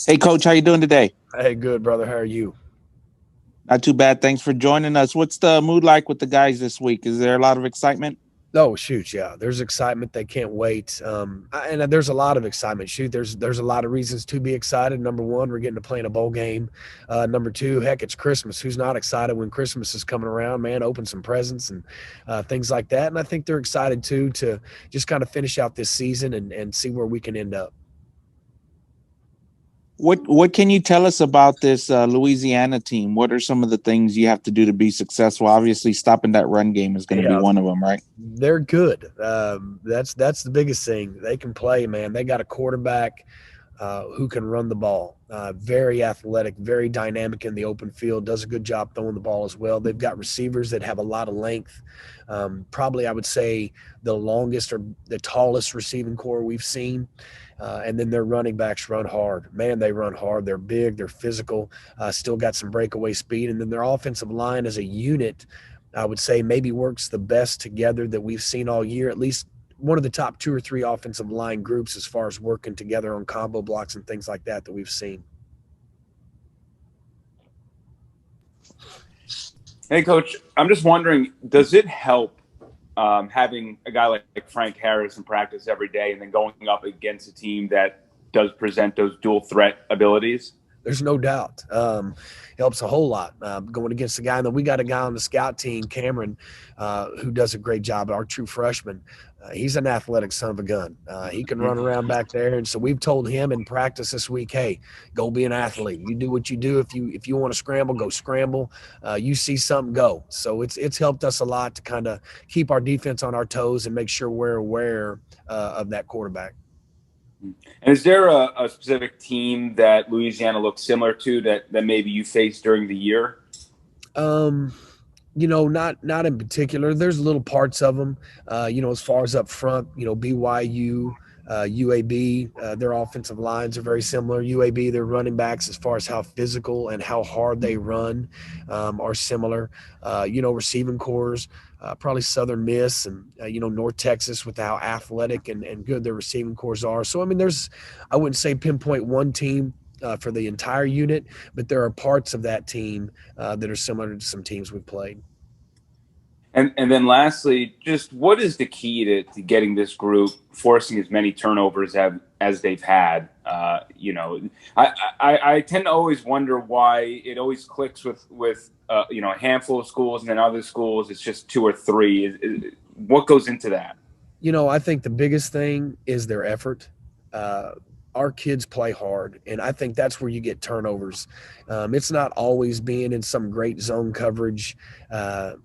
Hey, Coach, how you doing today? Hey, good brother. How are you? Not too bad. Thanks for joining us. What's the mood like with the guys this week? Is there a lot of excitement? Oh shoot, yeah. There's excitement. They can't wait. And there's a lot of excitement. Shoot, there's a lot of reasons to be excited. Number one, we're getting to play in a bowl game. Number two, heck, it's Christmas. Who's not excited when Christmas is coming around? Man, open some presents and things like that. And I think they're excited too to just kind of finish out this season and see where we can end up. What can you tell us about this Louisiana team? What are some of the things you have to do to be successful? Obviously, stopping that run game is going to be Yeah, one of them, right? they're good. That's the biggest thing. They can play, man. They got a quarterback who can run the ball. Very athletic, very dynamic in the open field, does a good job throwing the ball as well. They've got receivers that have a lot of length. Probably, I would say, the longest or the tallest receiving core we've seen. And then their running backs run hard. Man, they run hard. They're big, they're physical, still got some breakaway speed. And then their offensive line as a unit, I would say, maybe works the best together that we've seen all year, at least one of the top two or three offensive line groups as far as working together on combo blocks and things like that we've seen. Hey, Coach, I'm just wondering, does it help having a guy like Frank Harris in practice every day and then going up against a team that does present those dual threat abilities? There's no doubt. Helps a whole lot going against the guy. And then we got a guy on the scout team, Cameron, who does a great job. Our true freshman. He's an athletic son of a gun. He can run around back there, and so we've told him in practice this week, "Hey, go be an athlete. You do what you do. If you want to scramble, go scramble. You see something, go." So it's helped us a lot to kind of keep our defense on our toes and make sure we're aware of that quarterback. And is there a specific team that Louisiana looks similar to that maybe you faced during the year? Um, not in particular. There's little parts of them. As far as up front, BYU, UAB, their offensive lines are very similar. UAB, their running backs, as far as how physical and how hard they run, are similar. Receiving cores, probably Southern Miss and North Texas with how athletic and good their receiving cores are. So I mean, I wouldn't say pinpoint one team. For the entire unit, but there are parts of that team that are similar to some teams we've played. And then lastly, just what is the key to getting this group forcing as many turnovers as they've had? I tend to always wonder why it always clicks with a handful of schools, and then other schools it's just two or three. What goes into that? I think the biggest thing is their effort. Our kids play hard, and I think that's where you get turnovers. It's not always being in some great zone coverage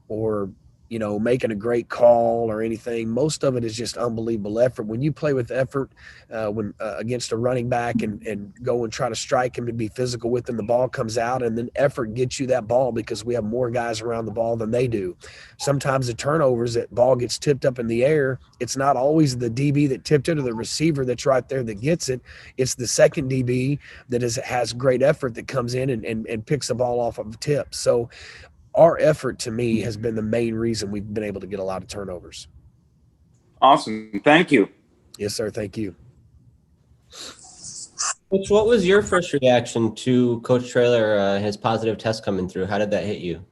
or making a great call or anything. Most of it is just unbelievable effort. When you play with effort, when against a running back and go and try to strike him and be physical with him, the ball comes out, and then effort gets you that ball because we have more guys around the ball than they do. Sometimes the turnovers, that ball gets tipped up in the air. It's not always the DB that tipped it or the receiver that's right there that gets it. It's the second DB that has great effort that comes in and picks the ball off of a tip. So our effort, to me, has been the main reason we've been able to get a lot of turnovers. Awesome, thank you. Yes, sir. Thank you. Coach, what was your first reaction to Coach Trailer, his positive test coming through? How did that hit you?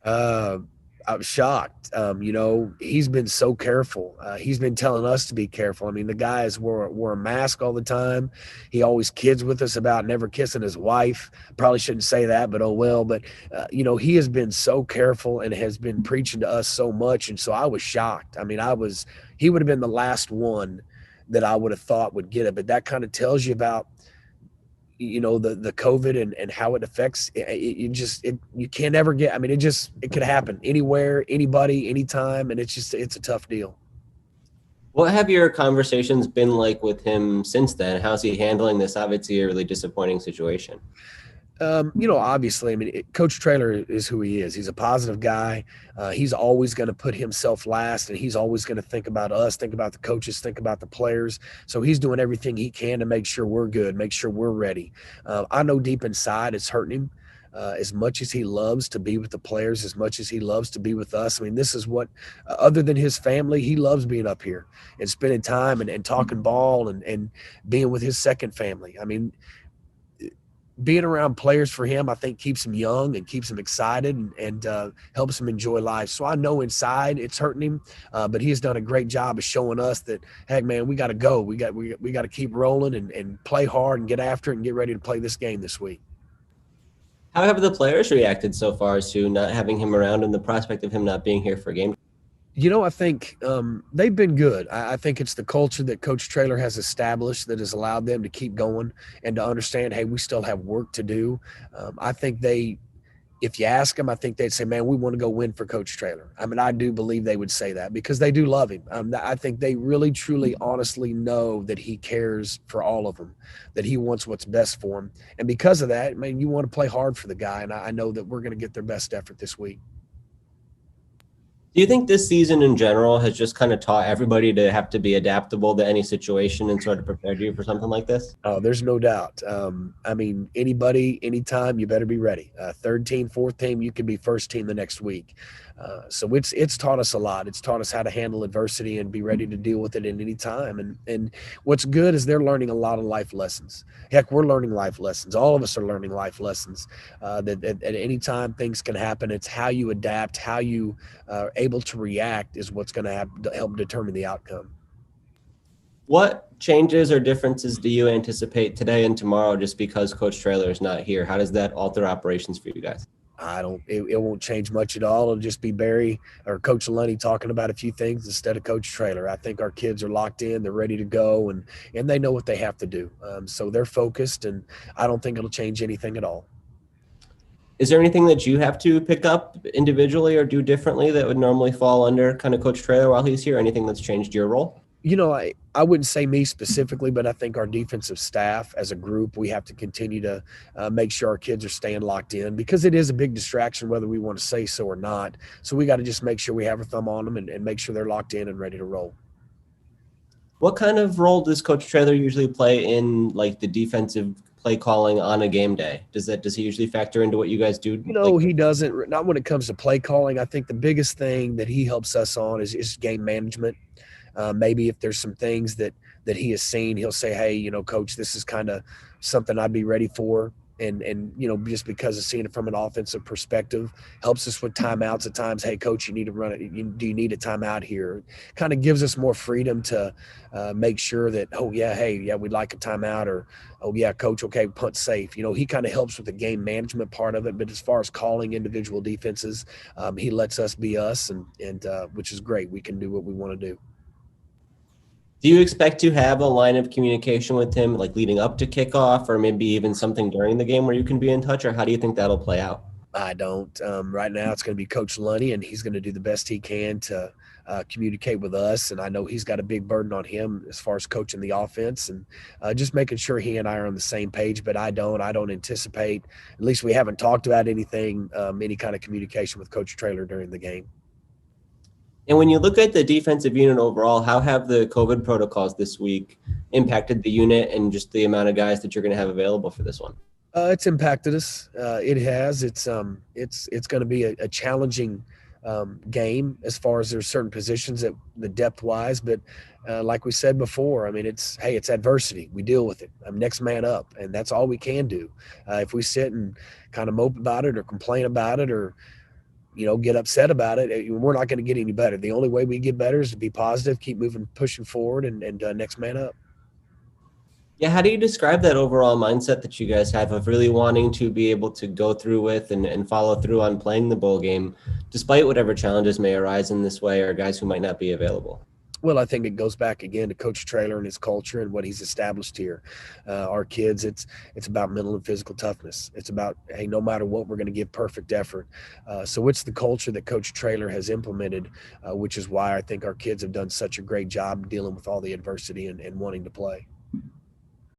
Uh, I was shocked. He's been so careful. He's been telling us to be careful. I mean, the guys wore a mask all the time. He always kids with us about never kissing his wife. Probably shouldn't say that, but oh well. But he has been so careful and has been preaching to us so much, and so I was shocked. I mean, he would have been the last one that I would have thought would get it. But that kind of tells you about the COVID and how it affects it. You can't ever get. I mean, it could happen anywhere, anybody, anytime, and it's a tough deal. What have your conversations been like with him since then? How's he handling this obviously a really disappointing situation? Obviously, I mean, Coach Traylor is who he is. He's a positive guy. He's always going to put himself last, and he's always going to think about us, think about the coaches, think about the players. So he's doing everything he can to make sure we're good, make sure we're ready. I know deep inside it's hurting him. As much as he loves to be with the players, as much as he loves to be with us. I mean, this is what, other than his family, he loves being up here and spending time and talking ball and being with his second family. I mean, being around players for him, I think, keeps him young and keeps him excited and helps him enjoy life. So I know inside it's hurting him, but he has done a great job of showing us that, heck, man, we got to go. We got to keep rolling and play hard and get after it and get ready to play this game this week. How have the players reacted so far to not having him around and the prospect of him not being here for game? I think they've been good. I think it's the culture that Coach Traylor has established that has allowed them to keep going and to understand, hey, we still have work to do. I think if you ask them, I think they'd say, man, we want to go win for Coach Traylor. I mean, I do believe they would say that because they do love him. I think they really, truly, honestly know that he cares for all of them, that he wants what's best for them. And because of that, I mean, you want to play hard for the guy. And I know that we're going to get their best effort this week. Do you think this season in general has just kind of taught everybody to have to be adaptable to any situation and sort of prepared you for something like this? Oh, there's no doubt. I mean, anybody, anytime, you better be ready. Third team, fourth team, you could be first team the next week. So it's taught us a lot. It's taught us how to handle adversity and be ready to deal with it at any time. And what's good is they're learning a lot of life lessons. Heck, we're learning life lessons. All of us are learning life lessons. That at any time things can happen. It's how you adapt, how you are able to react is what's going to help determine the outcome. What changes or differences do you anticipate today and tomorrow just because Coach Traylor is not here? How does that alter operations for you guys? It won't change much at all. It'll just be Barry or Coach Lunny talking about a few things instead of Coach Traylor. I think our kids are locked in, they're ready to go, and they know what they have to do. So they're focused, and I don't think it'll change anything at all. Is there anything that you have to pick up individually or do differently that would normally fall under kind of Coach Traylor while he's here? Anything that's changed your role? I wouldn't say me specifically, but I think our defensive staff as a group, we have to continue to make sure our kids are staying locked in because it is a big distraction, whether we want to say so or not. So we got to just make sure we have our thumb on them and make sure they're locked in and ready to roll. What kind of role does Coach Traylor usually play in like the defensive play calling on a game day? Does he usually factor into what you guys do? He doesn't. Not when it comes to play calling. I think the biggest thing that he helps us on is game management. Maybe if there's some things that he has seen, he'll say, hey, coach, this is kind of something I'd be ready for. And just because of seeing it from an offensive perspective helps us with timeouts at times. Hey, coach, you need to run it. Do you need a timeout here? Kind of gives us more freedom to make sure that, we'd like a timeout, or, oh yeah, coach, okay, punt safe. He kind of helps with the game management part of it. But as far as calling individual defenses, he lets us be us, and which is great. We can do what we want to do. Do you expect to have a line of communication with him, like leading up to kickoff, or maybe even something during the game where you can be in touch, or how do you think that'll play out? I don't. Right now, it's going to be Coach Lunny, and he's going to do the best he can to communicate with us. And I know he's got a big burden on him as far as coaching the offense and just making sure he and I are on the same page. But I don't anticipate, at least we haven't talked about anything, any kind of communication with Coach Traylor during the game. And when you look at the defensive unit overall, how have the COVID protocols this week impacted the unit and just the amount of guys that you're going to have available for this one? It's impacted us. It has. It's going to be a challenging game as far as there's certain positions that the depth wise, but like we said before, I mean, it's adversity. We deal with it. Next man up, and that's all we can do. If we sit and kind of mope about it or complain about it or get upset about it, we're not going to get any better. The only way we get better is to be positive, keep moving, pushing forward, and next man up. Yeah, how do you describe that overall mindset that you guys have of really wanting to be able to go through with and follow through on playing the bowl game, despite whatever challenges may arise in this way or guys who might not be available? Well, I think it goes back again to Coach Traylor and his culture and what he's established here. Our kids, it's about mental and physical toughness. It's about, hey, no matter what, we're going to give perfect effort. So it's the culture that Coach Traylor has implemented, which is why I think our kids have done such a great job dealing with all the adversity and wanting to play.